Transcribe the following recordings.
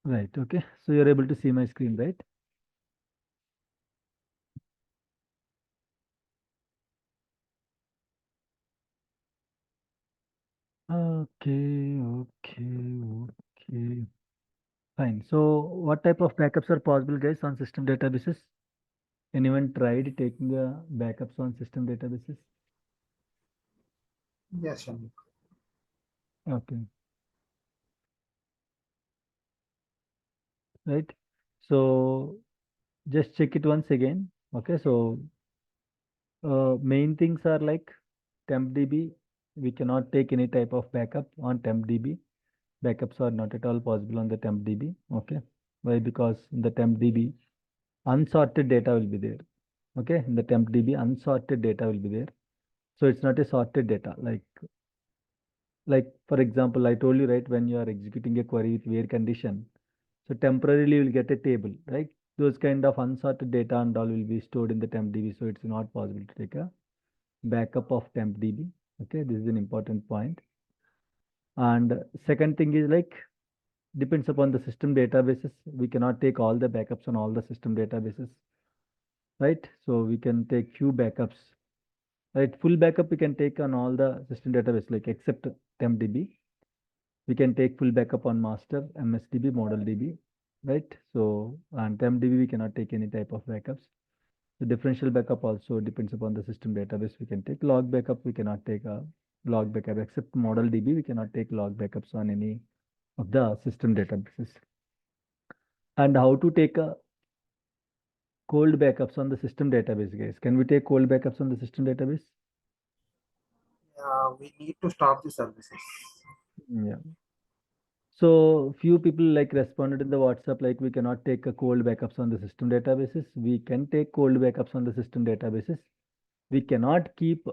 Right. Okay. So you're able to see my screen, right? Okay. Okay. Okay. Fine. So what type of backups are possible, guys, on system databases? Anyone tried taking backups on system databases? Yes, Shamik. Okay. Right. So just check it once again. Okay. So main things are like tempdb. We cannot take any type of backup on tempdb. Backups are not at all possible on the tempdb. Okay. Why? Because in the tempdb, unsorted data will be there. Okay. In the tempdb, unsorted data will be there. So it's not a sorted data. Like for example, I told you, right, when you are executing a query with where condition, so temporarily you will get a table, right? Those kind of unsorted data and all will be stored in the tempdb. So it's not possible to take a backup of tempdb. Okay, this is an important point. And second thing is like depends upon the system databases. We cannot take all the backups on all the system databases, right? So we can take few backups, right? Full backup we can take on all the system database, like except tempdb. We can take full backup on master, MSDB, model DB, right? So on tempdb we cannot take any type of backups. The differential backup also depends upon the system database. We can take log backup. We cannot take a log backup except model DB. We cannot take log backups on any of the system databases. And how to take a cold backups on the system database, guys? Can we take cold backups on the system database? We need to stop the services. Yeah. So few people like responded in the WhatsApp like we cannot take a cold backups on the system databases. We can take cold backups on the system databases. We cannot keep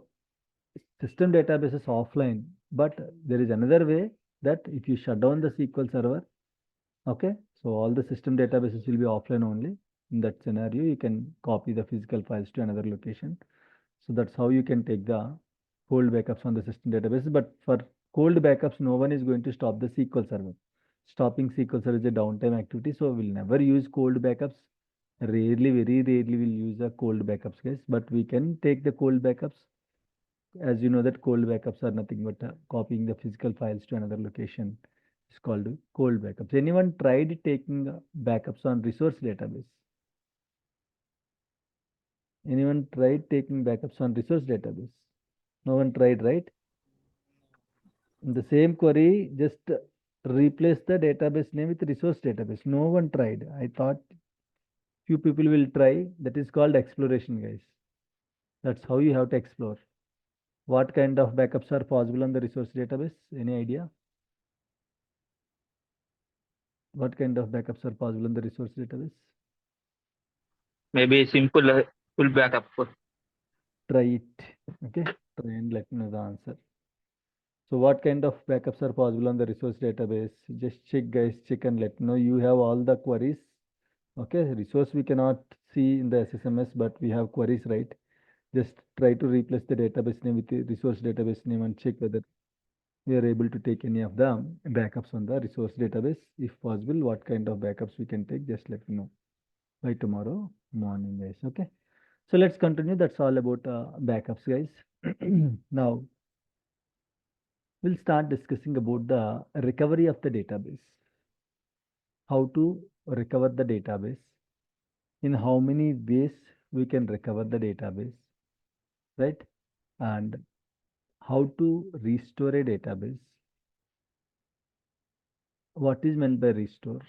system databases offline, but there is another way that if you shut down the SQL server, okay, so all the system databases will be offline only. In that scenario, you can copy the physical files to another location. So that's how you can take the cold backups on the system database. But for cold backups, no one is going to stop the SQL server. Stopping SQL server is a downtime activity, so we'll never use cold backups. Rarely, very rarely, we'll use the cold backups, guys. But we can take the cold backups. As you know that cold backups are nothing but copying the physical files to another location. It's called cold backups. Anyone tried taking backups on resource database? Anyone tried taking backups on resource database? No one tried, right? In the same query, just replace the database name with resource database. No one tried. I thought few people will try. That is called exploration, guys. That's how you have to explore. What kind of backups are possible on the resource database? Any idea? What kind of backups are possible in the resource database? Maybe simple full backup. Try it. Okay. Try and let me know the answer. So what kind of backups are possible on the resource database? Just check, guys. Check and let me know. You have all the queries. Okay. Resource we cannot see in the SSMS, but we have queries, right? Just try to replace the database name with the resource database name and check whether we are able to take any of the backups on the resource database. If possible, what kind of backups we can take, just let me know by tomorrow morning, guys. Okay. So let's continue. That's all about backups, guys. Now we'll start discussing about the recovery of the database. How to recover the database, in how many ways we can recover the database, right? And how to restore a database. What is meant by restore?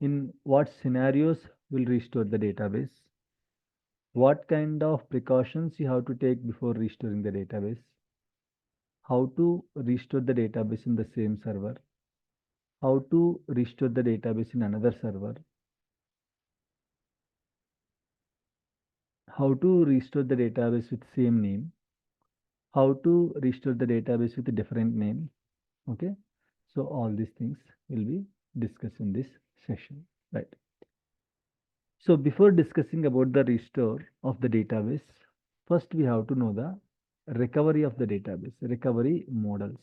In what scenarios will restore the database? What kind of precautions you have to take before restoring the database? How to restore the database in the same server? How to restore the database in another server? How to restore the database with same name? How to restore the database with a different name? Okay. So all these things will be discussed in this session, right? So before discussing about the restore of the database, first we have to know the recovery of the database, recovery models.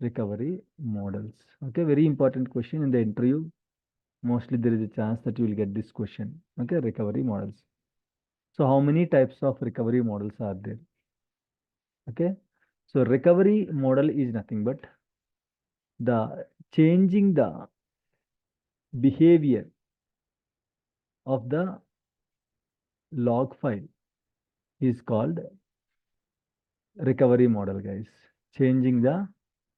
recovery models. Okay, very important question in the interview. Mostly there is a chance that you will get this question. Okay, recovery models. So how many types of recovery models are there? Okay, so recovery model is nothing but the changing the behavior of the log file is called recovery model, guys. Changing the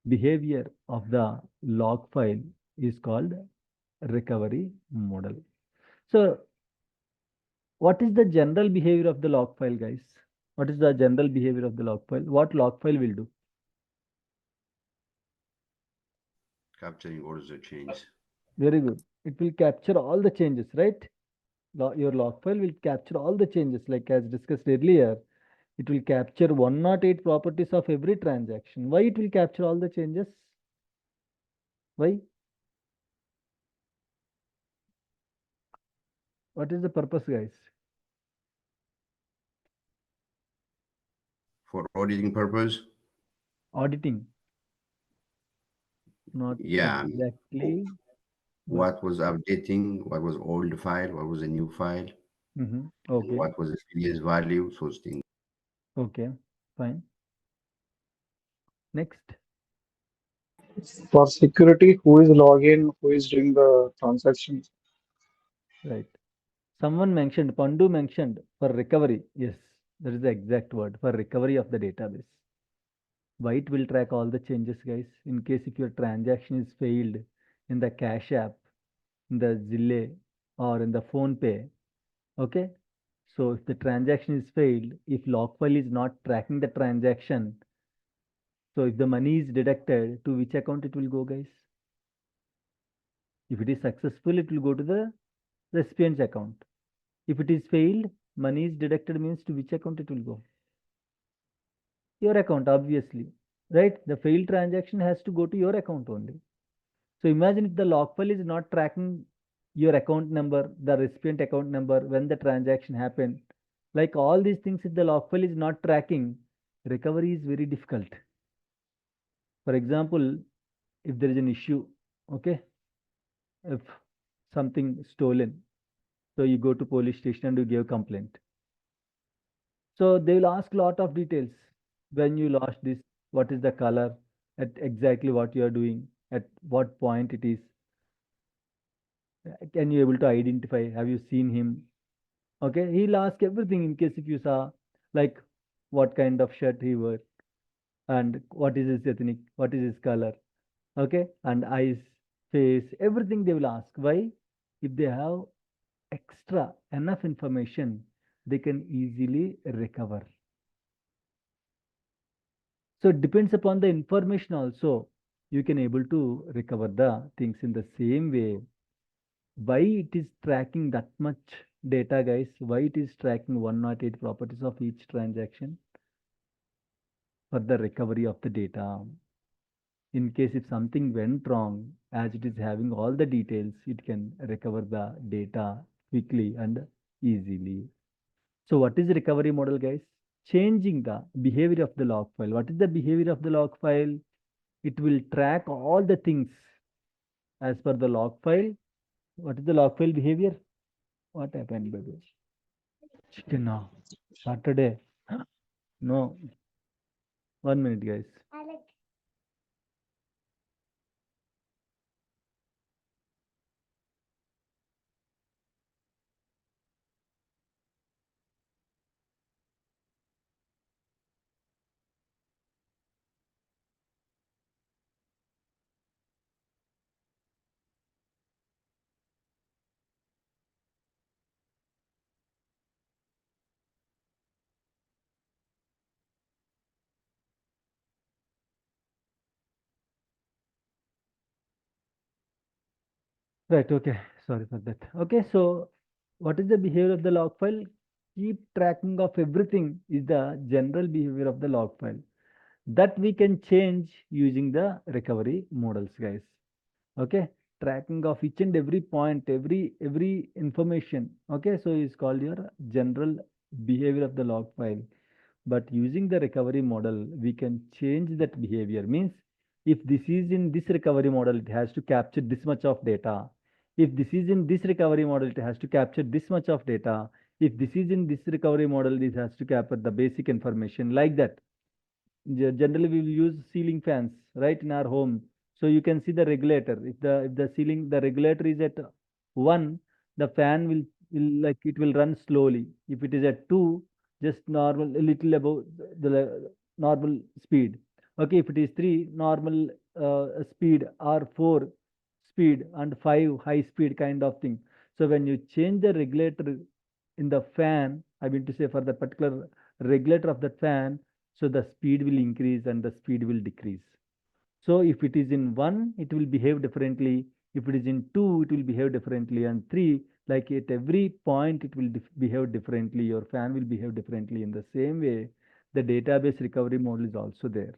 behavior of the log file is called recovery model. So what is the general behavior of the log file, guys? What is the general behavior of the log file? What log file will do? Capturing orders or change. Very good. It will capture all the changes, right? Your log file will capture all the changes, like as discussed earlier. It will capture 108 properties of every transaction. Why it will capture all the changes? Why? What is the purpose, guys? For auditing purpose? Auditing. Not Yeah. exactly. What was updating? What was old file? What was a new file? And Okay. what was the previous value? Those things. Okay. Fine. Next. For security, who is login, who is doing the transaction? Right. Someone mentioned, Pandu mentioned for recovery. Yes, that is the exact word for recovery of the database. Why it will track all the changes, guys? In case if your transaction is failed in the Cash App, in the Zille, or in the Phone Pay, okay? So if the transaction is failed, if log file is not tracking the transaction, so if the money is deducted, to which account it will go, guys? If it is successful, it will go to the recipient's account. If it is failed, money is deducted means to which account it will go? Your account, obviously, right? The failed transaction has to go to your account only. So imagine if the log file is not tracking your account number, the recipient account number, when the transaction happened, like all these things, if the log file is not tracking, recovery is very difficult. For example, if there is an issue, okay, if something stolen, so you go to police station and you give complaint. So they will ask lot of details. When you lost this, what is the color, at exactly what you are doing, at what point it is. Can you able to identify? Have you seen him? Okay, he'll ask everything in case if you saw, like what kind of shirt he wore and what is his ethnic, what is his color, okay, and eyes, face, everything they will ask. Why? If they have extra enough information, they can easily recover. So it depends upon the information also. You can able to recover the things in the same way. Why it is tracking that much data, guys? Why it is tracking 108 properties of each transaction? For the recovery of the data. In case if something went wrong, as it is having all the details, it can recover the data quickly and easily. So what is the recovery model, guys? Changing the behavior of the log file. What is the behavior of the log file? It will track all the things as per the log file. What is the log file behavior? What happened, baby? Chicken now. Saturday. No. 1 minute, guys. Right, okay. Sorry for that. Okay, so what is the behavior of the log file? Keep tracking of everything is the general behavior of the log file. That we can change using the recovery models, guys. Okay, tracking of each and every point, every information. Okay, so it's called your general behavior of the log file. But using the recovery model, we can change that behavior. Means If this is in this recovery model, it has to capture this much of data. If this is in this recovery model, it has to capture this much of data. If this is in this recovery model, this has to capture the basic information like that. Generally, we will use ceiling fans, right, in our home. So you can see the regulator. If the regulator is at 1, the fan will like it will run slowly. If it is at 2, just normal, a little above the normal speed. Okay, if it is 3, normal speed, or 4 speed, and 5 high speed kind of thing. So when you change the regulator in the fan, I mean to say for the particular regulator of the fan, so the speed will increase and the speed will decrease. So if it is in 1, it will behave differently. If it is in 2, it will behave differently. And 3, like at every point, it will behave differently. Your fan will behave differently. In the same way, the database recovery model is also there.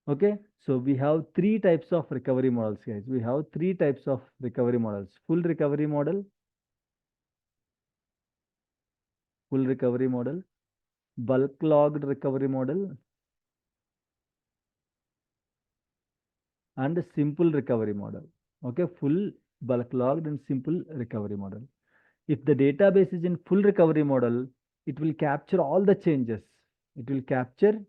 Okay, so we have 3 types of recovery models, guys. We have 3 types of recovery models: full recovery model, bulk logged recovery model, and a simple recovery model. Okay, full, bulk logged, and simple recovery model. If the database is in full recovery model, it will capture all the changes. It will capture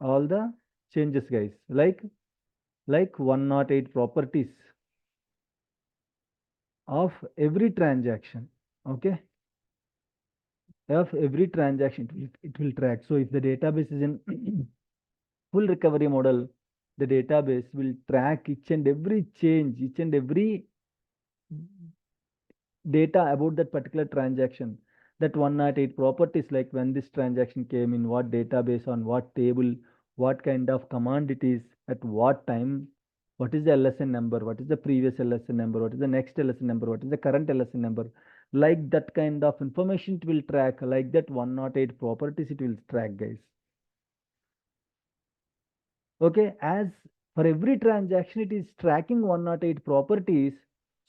all the changes, guys, like 108 properties of every transaction. Okay, of every transaction it will track. So if the database is in full recovery model, the database will track each and every change, each and every data about that particular transaction. That 108 properties, like when this transaction came in, what database, on what table, what kind of command it is, at what time, what is the LSN number, what is the previous LSN number, what is the next LSN number, what is the current LSN number. Like that kind of information it will track, like that 108 properties it will track, guys. Okay, as for every transaction it is tracking 108 properties,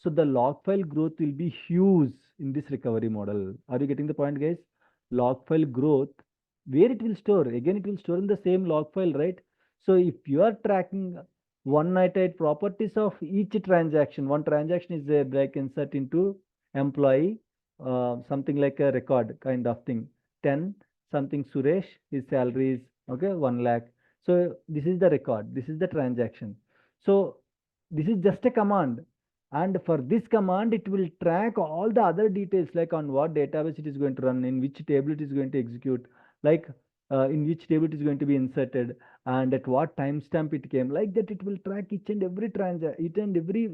so the log file growth will be huge in this recovery model. Are you getting the point, guys? Log file growth, where it will store, again it will store in the same log file, right? So if you are tracking 198 properties of each transaction, one transaction is there, like insert into employee, something like a record kind of thing, 10 something Suresh, his salary is okay 1 lakh. So this is the record, this is the transaction. So this is just a command. And for this command, it will track all the other details, like on what database it is going to run, in which table it is going to execute, like in which table it is going to be inserted, and at what timestamp it came. Like that, it will track each and every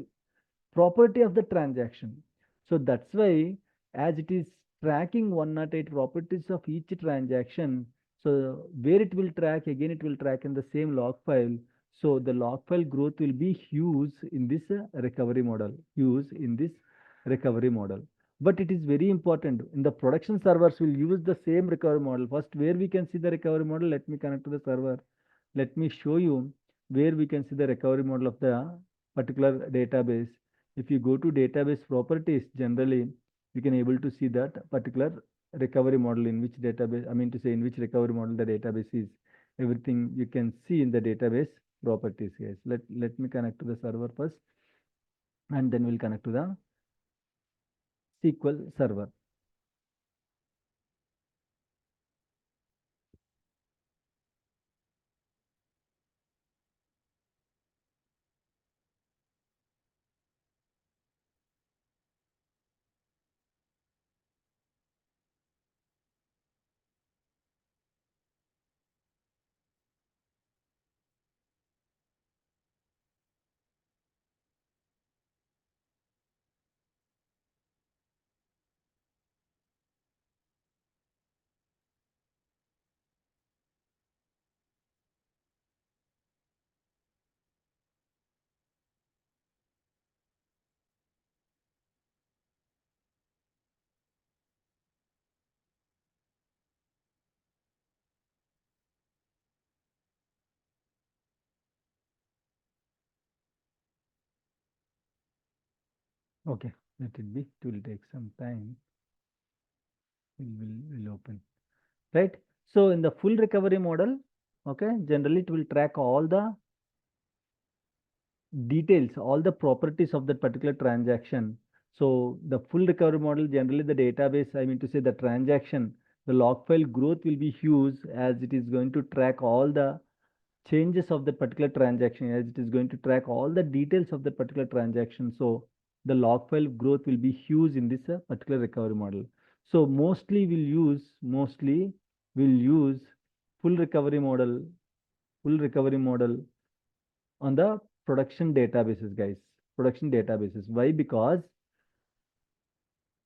property of the transaction. So that's why, as it is tracking 108 properties of each transaction, so where it will track, again it will track in the same log file. So the log file growth will be huge in this recovery model, But it is very important. In the production servers, we'll use the same recovery model. First, where we can see the recovery model, let me connect to the server. Let me show you where we can see the recovery model of the particular database. If you go to database properties, generally you can able to see that particular recovery model, in which database, I mean to say, in which recovery model the database is. Everything you can see in the database properties, guys. Let me connect to the server first, and then we'll connect to the SQL server. Okay, let it be. It will take some time. We'll open. Right? So in the full recovery model, okay, generally it will track all the details, all the properties of that particular transaction. So the full recovery model, generally the database, I mean to say the transaction, the log file growth will be huge, as it is going to track all the changes of the particular transaction, as it is going to track all the details of the particular transaction. So the log file growth will be huge in this particular recovery model. So mostly we'll use full recovery model on the production databases, guys. Production databases. Why? Because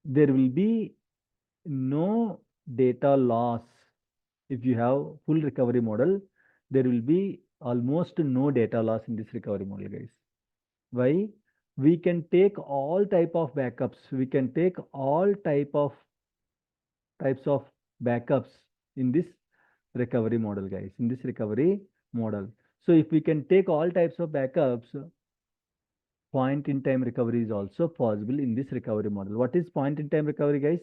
there will be no data loss. If you have full recovery model, there will be almost no data loss in this recovery model, guys. Why? We can take all type of backups. We can take all types of backups in this recovery model, guys. In this recovery model. So if we can take all types of backups, point in time recovery is also possible in this recovery model. What is point in time recovery, guys?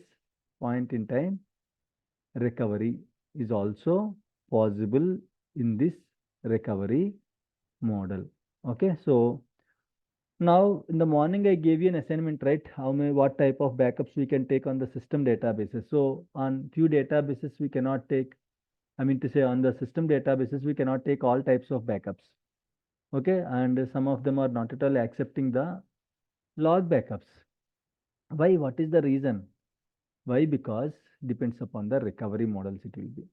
Point in time recovery is also possible in this recovery model. Okay, so now in the morning I gave you an assignment, right? What type of backups we can take on the system databases. So on few databases we cannot take, I mean to say on the system databases we cannot take all types of backups. Okay, and some of them are not at all accepting the log backups. Why? What is the reason? Why? Because depends upon the recovery models it will be.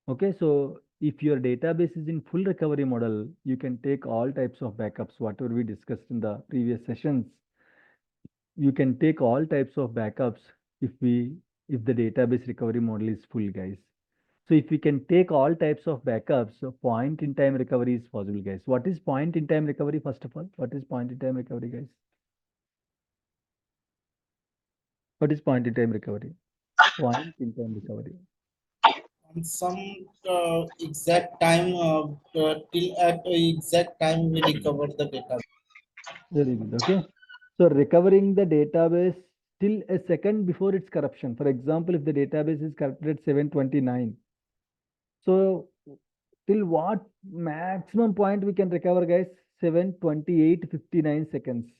Okay, so if your database is in full recovery model, you can take all types of backups, whatever we discussed in the previous sessions. You can take all types of backups if the database recovery model is full, guys. So if we can take all types of backups, so point in time recovery is possible, guys. What is point in time recovery, first of all? What is point in time recovery, guys? What is point in time recovery? Point in time recovery. On some exact time, till at exact time we recover the data. Very good. Okay. So recovering the database till a second before its corruption. For example, if the database is corrupted at 7:29, so till what maximum point we can recover, guys? 7:28:59 seconds.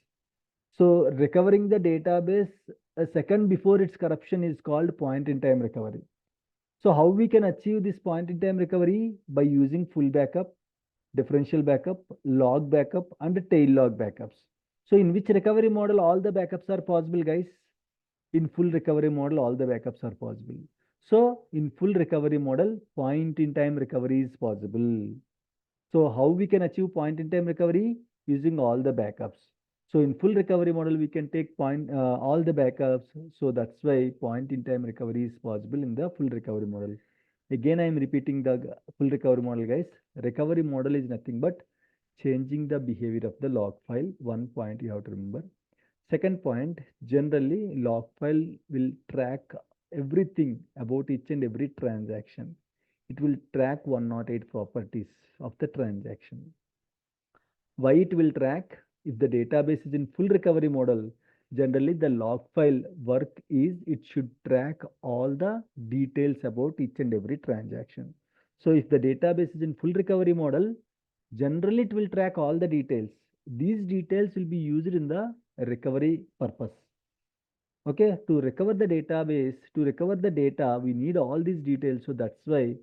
So recovering the database a second before its corruption is called point in time recovery. So how we can achieve this point in time recovery? By using full backup, differential backup, log backup, and tail log backups. So in which recovery model all the backups are possible, guys? In full recovery model, all the backups are possible. So in full recovery model, point in time recovery is possible. So how we can achieve point in time recovery? Using all the backups. So in full recovery model, we can take all the backups. So that's why point in time recovery is possible in the full recovery model. Again, I am repeating the full recovery model, guys. Recovery model is nothing but changing the behavior of the log file. One point you have to remember. Second point, generally log file will track everything about each and every transaction. It will track 108 properties of the transaction. Why it will track? If the database is in full recovery model, generally the log file work is it should track all the details about each and every transaction. So if the database is in full recovery model, generally it will track all the details. These details will be used in the recovery purpose. Okay, to recover the database, to recover the data, we need all these details. So that's why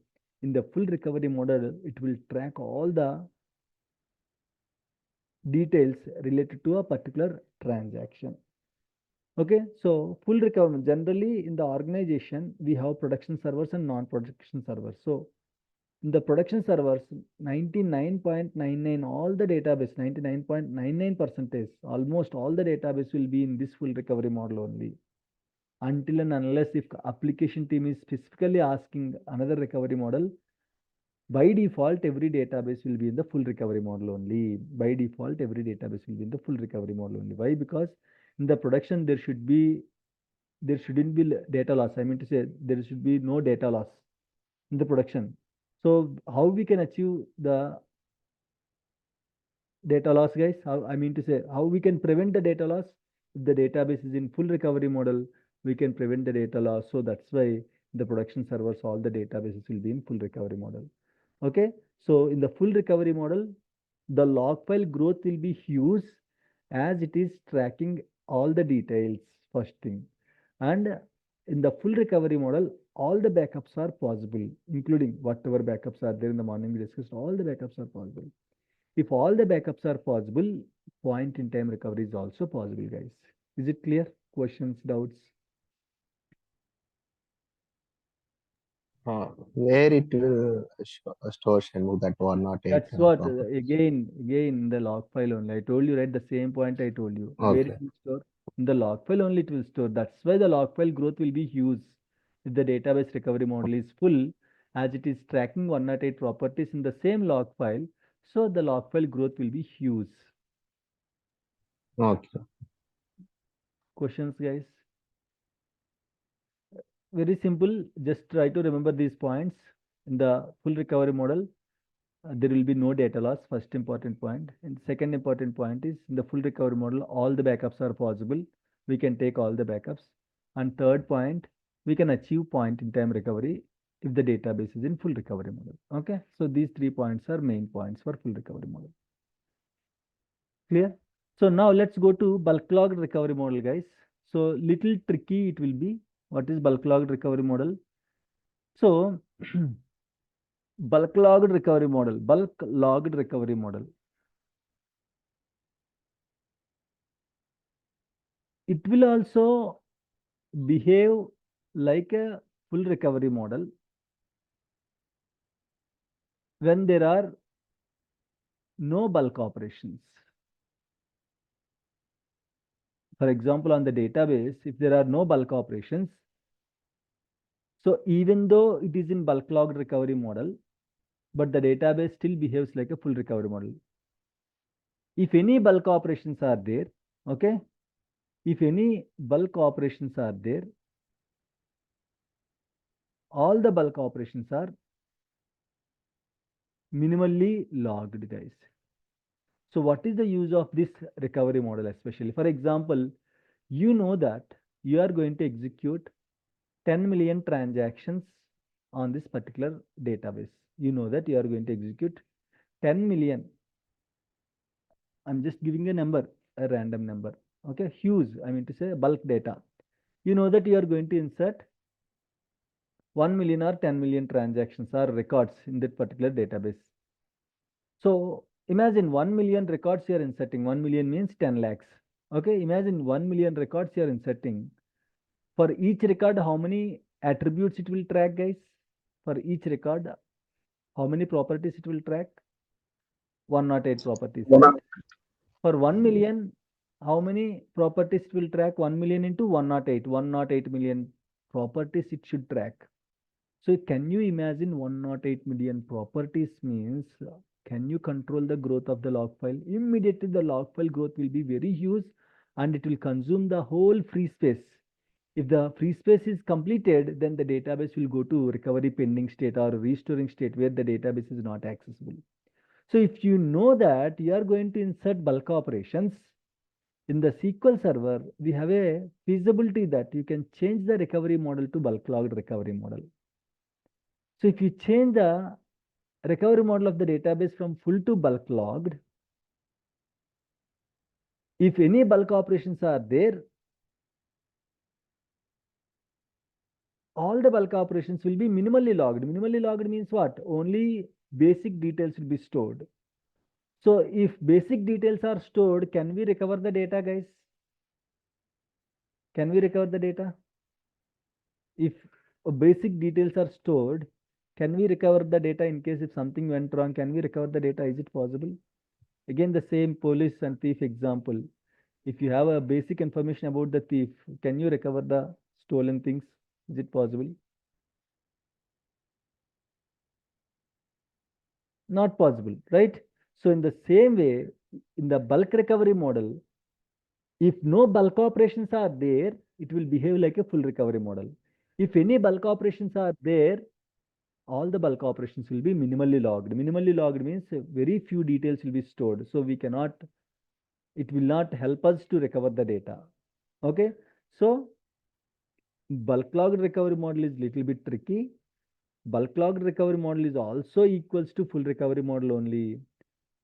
in the full recovery model, it will track all the details related to a particular transaction. Okay, so full recovery, generally in the organization, we have production servers and non-production servers. So in the production servers, 99.99, all the database, 99.99%, almost all the database will be in this full recovery model only. Until and unless if application team is specifically asking another recovery model, by default, every database will be in the full recovery model only. By default, every database will be in the full recovery model only. Why? Because in the production, there shouldn't be data loss. I mean to say there should be no data loss in the production. So how we can achieve the data loss, guys? I mean to say how we can prevent the data loss? If the database is in full recovery model, we can prevent the data loss. So that's why The production servers, all the databases will be in full recovery model. Okay, so in the full recovery model, the log file growth will be huge as it is tracking all the details, first thing. And in the full recovery model, all the backups are possible, including whatever backups are there in the morning we discussed, all the backups are possible. If all the backups are possible, point in time recovery is also possible, guys. Is it clear? Questions, doubts? Where it will store Shenmue that 108 That's what, properties. again, in the log file only. I told you, right? The same point I told you. Where it Okay. will store? In the log file only it will store. That's why the log file growth will be huge. If the database recovery model is full, as it is tracking 108 properties in the same log file, so the log file growth will be huge. Okay. Questions, guys? Very simple. Just try to remember these points. In the full recovery model, there will be no data loss, first important point. And second important point is in the full recovery model, all the backups are possible. We can take all the backups. And third point, we can achieve point in time recovery if the database is in full recovery model. Okay, so these 3 points are main points for full recovery model. Clear? So now let's go to bulk log recovery model, guys. So little tricky it will be. What is bulk log recovery model? So bulk logged recovery model. It will also behave like a full recovery model when there are no bulk operations. For example, on the database, if there are no bulk operations, so even though it is in bulk logged recovery model, but the database still behaves like a full recovery model. If any bulk operations are there, okay, if any bulk operations are there, all the bulk operations are minimally logged, guys. So what is the use of this recovery model especially? For example, you know that you are going to execute 10 million transactions on this particular database. You know that you are going to execute 10 million. I'm just giving a number, a random number. Okay, huge, I mean to say bulk data. You know that you are going to insert 1 million or 10 million transactions or records in that particular database. So imagine 1 million records you are inserting. 1 million means 10 lakhs. Okay, imagine 1 million records you are inserting. For each record, how many attributes it will track, guys? For each record, how many properties it will track? 108 properties, right? For 1 million, how many properties it will track? 1 million into 108. 108 million properties it should track. So can you imagine 108 million properties means, can you control the growth of the log file? Immediately the log file growth will be very huge and it will consume the whole free space. If the free space is completed, then the database will go to recovery pending state or restoring state where the database is not accessible. So if you know that you are going to insert bulk operations in the SQL server, we have a feasibility that you can change the recovery model to bulk logged recovery model. So if you change the recovery model of the database from full to bulk logged, if any bulk operations are there, all the bulk operations will be minimally logged. Minimally logged means what? Only basic details will be stored. So if basic details are stored, can we recover the data, guys? Can we recover the data? If basic details are stored, can we recover the data in case if something went wrong? Can we recover the data? Is it possible? Again, the same police and thief example. If you have a basic information about the thief, can you recover the stolen things? Is it possible? Not possible, right? So in the same way, in the bulk recovery model, if no bulk operations are there, it will behave like a full recovery model. If any bulk operations are there, all the bulk operations will be minimally logged. Minimally logged means very few details will be stored. So we cannot, it will not help us to recover the data. Okay. So Bulk logged recovery model is little bit tricky. Bulk logged recovery model is also equals to full recovery model only.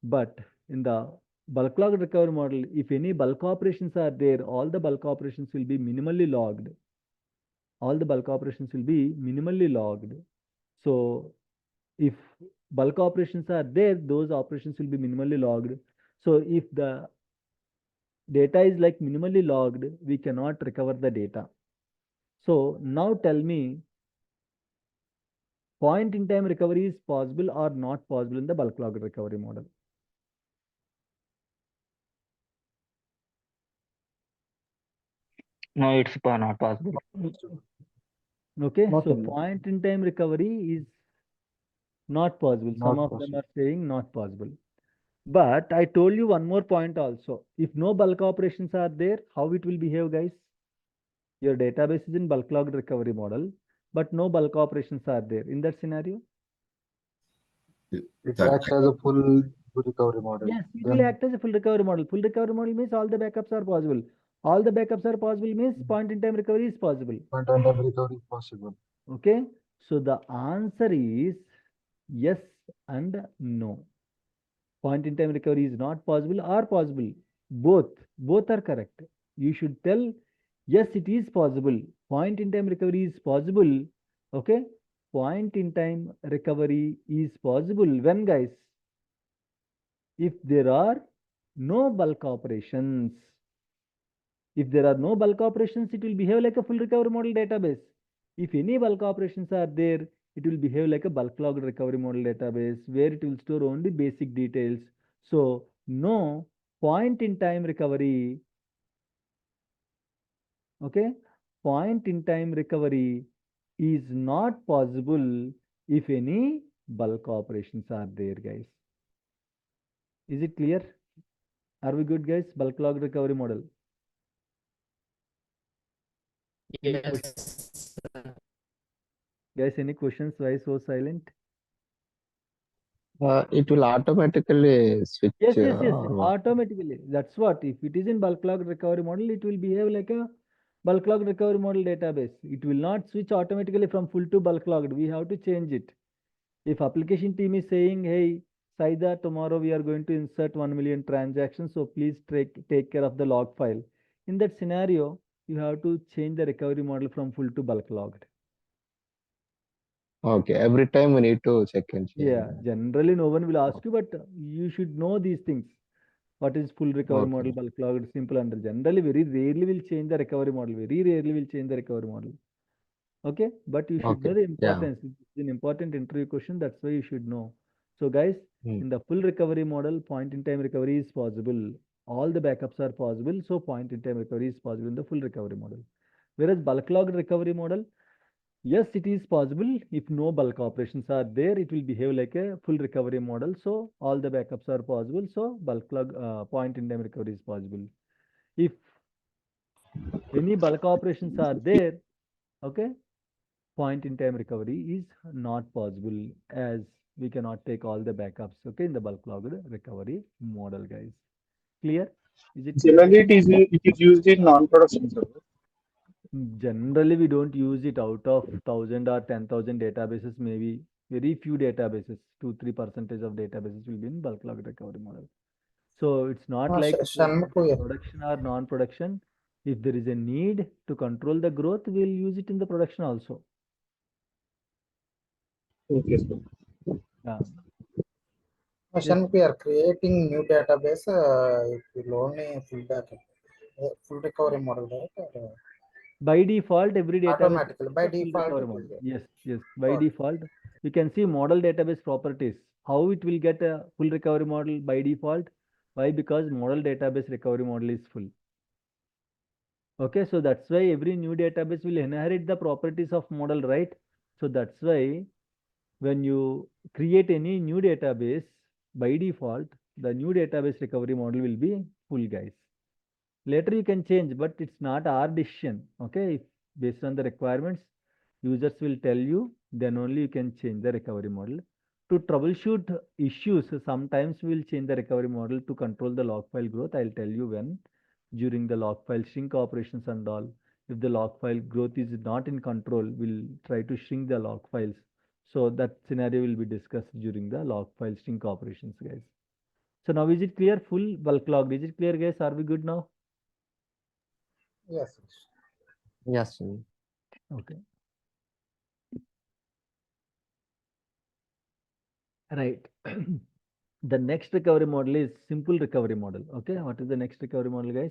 But in the bulk logged recovery model, if any bulk operations are there, all the bulk operations will be minimally logged. All the bulk operations will be minimally logged. So if bulk operations are there, those operations will be minimally logged. So if the data is like minimally logged, we cannot recover the data. So now tell me, point in time recovery is possible or not possible in the bulk logged recovery model? No, it's not possible. Okay, Not so in point in time recovery is not possible. Some not of them possible. are saying not possible. But I told you one more point also. If no bulk operations are there, how it will behave, guys? Your database is in bulk logged recovery model, but no bulk operations are there. In that scenario, It That acts as a full recovery model. yes, it will Then act as a full recovery model. Full recovery model means all the backups are possible. All the backups are possible means point in time recovery is possible. point in time recovery is possible. Okay, so the answer is yes and no. Point in time recovery is not possible or possible. Both are correct. You should tell yes, it is possible. Point in time recovery is possible. Okay, point in time recovery is possible when, guys, if there are no bulk operations. If there are no bulk operations, it will behave like a full recovery model database. If any bulk operations are there, it will behave like a bulk logged recovery model database where it will store only basic details. So no point in time recovery. Okay, point in time recovery is not possible if any bulk operations are there, guys. Is it clear? Are we good, guys? Bulk logged recovery model. Any questions? Yes. Guys, any questions? Why so silent? It will automatically switch Yes, or what? automatically. That's what. If it is in bulk log recovery model, it will behave like a bulk log recovery model database. It will not switch automatically from full to bulk logged. We have to change it. If application team is saying, hey, Saida, tomorrow we are going to insert 1 million transactions, so please take care of the log file. In that scenario, you have to change the recovery model from full to bulk logged. Okay, every time we need to check and change. Yeah, generally no one will ask you, but you should know these things. What is full recovery model, Okay. bulk logged, simple under. Generally, very rarely will change the recovery model. Very rarely will change the recovery model. Okay, but you should know Okay. the Yeah. importance. It's an important interview question. That's why you should know. So, guys, Hmm. in the full recovery model, point in time recovery is possible. All the backups are possible. So, point in time recovery is possible in the full recovery model. Whereas bulk logged recovery model, yes, it is possible. If no bulk operations are there, it will behave like a full recovery model. So all the backups are possible. So bulk log point in time recovery is possible. If any bulk operations are there, okay, point in time recovery is not possible as we cannot take all the backups, okay, in the bulk logged recovery model, guys. Clear? Is it clear? Generally, it is used in non-production server. Generally, we don't use it out of 1,000 or 10,000 databases. Maybe very few databases, 2-3% of databases will be in bulk log recovery model. So it's not like whether it is Shanmuku, production or non-production. If there is a need to control the growth, we'll use it in the production also. Okay, sir. Yeah. Yes. Shanmuku, we are creating new database. It will only full backup, full recovery model, right? By default, every database is Automatically, like by a full default, recovery it model. will get. Yes. By Okay. default, you can see model database properties. How it will get a full recovery model by default? Why? Because model database recovery model is full. Okay, so that's why every new database will inherit the properties of model, right? So that's why when you create any new database, by default, the new database recovery model will be full, guys. Later you can change, but it's not our decision. Okay, if based on the requirements, users will tell you, then only you can change the recovery model. To troubleshoot issues, sometimes we'll change the recovery model to control the log file growth. I'll tell you when, during the log file sync operations and all. if the log file growth is not in control, we'll try to shrink the log files. So that scenario will be discussed during the log file shrink operations, guys. So now is it clear? Full bulk log. Is it clear, guys? Are we good now? Yes. Yes. Okay. Right. The next recovery model is simple recovery model. Okay. What is the next recovery model, guys?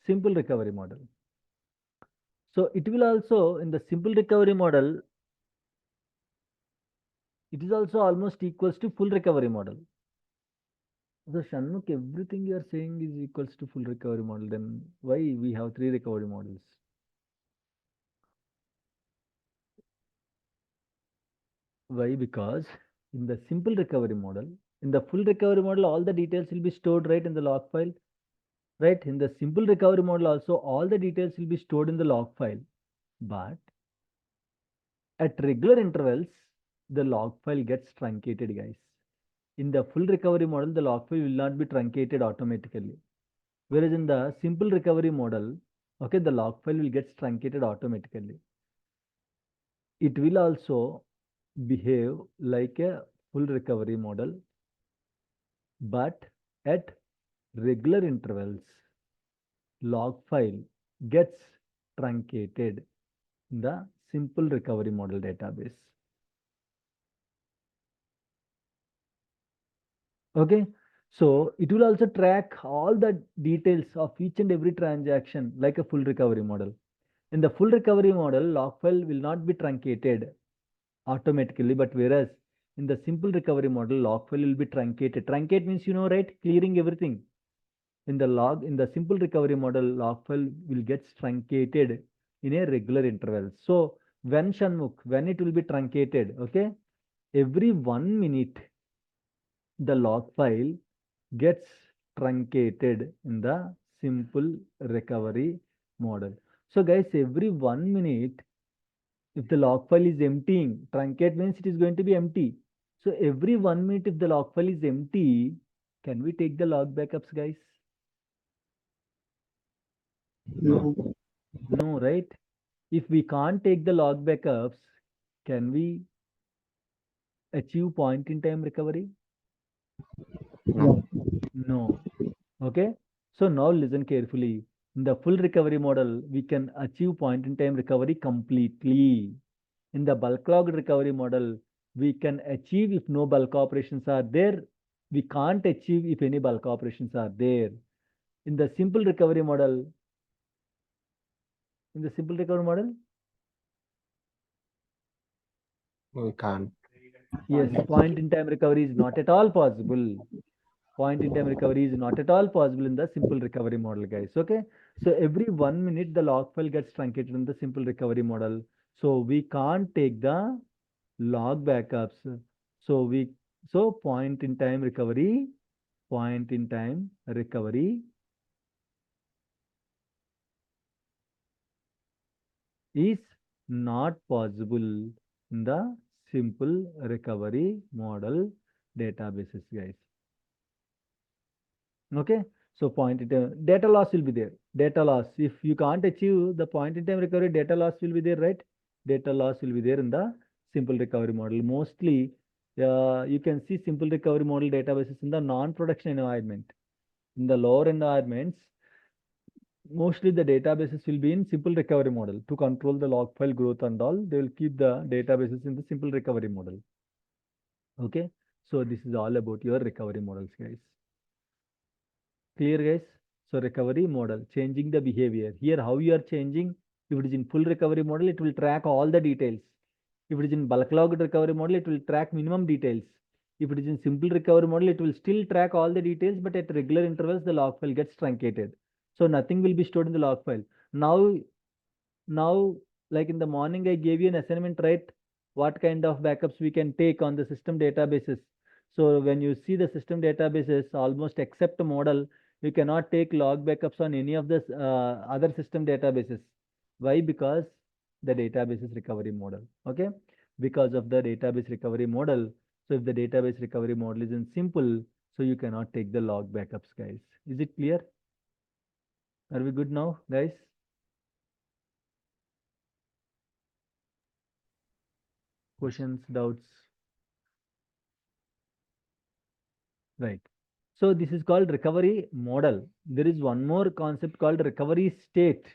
Simple recovery model. So it will also, in the simple recovery model, it is also almost equals to full recovery model. So Shanmukh, everything you are saying is equals to full recovery model. Then why we have 3 recovery models? Why? Because in the simple recovery model, in the full recovery model, all the details will be stored right in the log file. Right? In the simple recovery model also, all the details will be stored in the log file. But at regular intervals, the log file gets truncated, guys. In the full recovery model, the log file will not be truncated automatically. Whereas in the simple recovery model, okay, the log file will get truncated automatically. It will also behave like a full recovery model, but at regular intervals, log file gets truncated in the simple recovery model database. Okay, so it will also track all the details of each and every transaction like a full recovery model. In the full recovery model, log file will not be truncated automatically, but whereas in the simple recovery model, log file will be truncated. Truncate means, you know, right? Clearing everything. In the simple recovery model, log file will get truncated in a regular interval. So when Shanmukh, when it will be truncated, okay, every 1 minute, the log file gets truncated in the simple recovery model. So guys, every 1 minute, if the log file is emptying, truncate means it is going to be empty. So every 1 minute, if the log file is empty, can we take the log backups, guys? No. No, right? If we can't take the log backups, can we achieve point in time recovery? No. No. Okay. So now listen carefully. In the full recovery model, we can achieve point in time recovery completely. In the bulk log recovery model, we can achieve if no bulk operations are there. We can't achieve if any bulk operations are there. In the simple recovery model, We can't. yes, point in time recovery is not at all possible. Point in time recovery is not at all possible in the simple recovery model, guys. Okay. So every 1 minute, the log file gets truncated in the simple recovery model. So we can't take the log backups. So point in time recovery is not possible in the simple recovery model databases, guys. Okay. So point in time data loss will be there. Data loss. If you can't achieve the point in time recovery, data loss will be there, right? Data loss will be there in the simple recovery model. Mostly, you can see simple recovery model databases in the non-production environment. In the lower environments, mostly the databases will be in simple recovery model to control the log file growth and all. They will keep the databases in the simple recovery model. Okay. So this is all about your recovery models, guys. Clear, guys? So recovery model, changing the behavior. Here, how you are changing? If it is in full recovery model, it will track all the details. If it is in bulk log recovery model, it will track minimum details. If it is in simple recovery model, it will still track all the details, but at regular intervals, the log file gets truncated. So nothing will be stored in the log file. Now, like in the morning, I gave you an assignment, right? What kind of backups we can take on the system databases. So when you see the system databases, almost except the model, you cannot take log backups on any of the other system databases. Why? Because the database recovery model. Okay, because of the database recovery model. So if the database recovery model is in simple, so you cannot take the log backups, guys. Is it clear? Are we good now, guys? questions, doubts? Right. So this is called recovery model. There is one more concept called recovery state.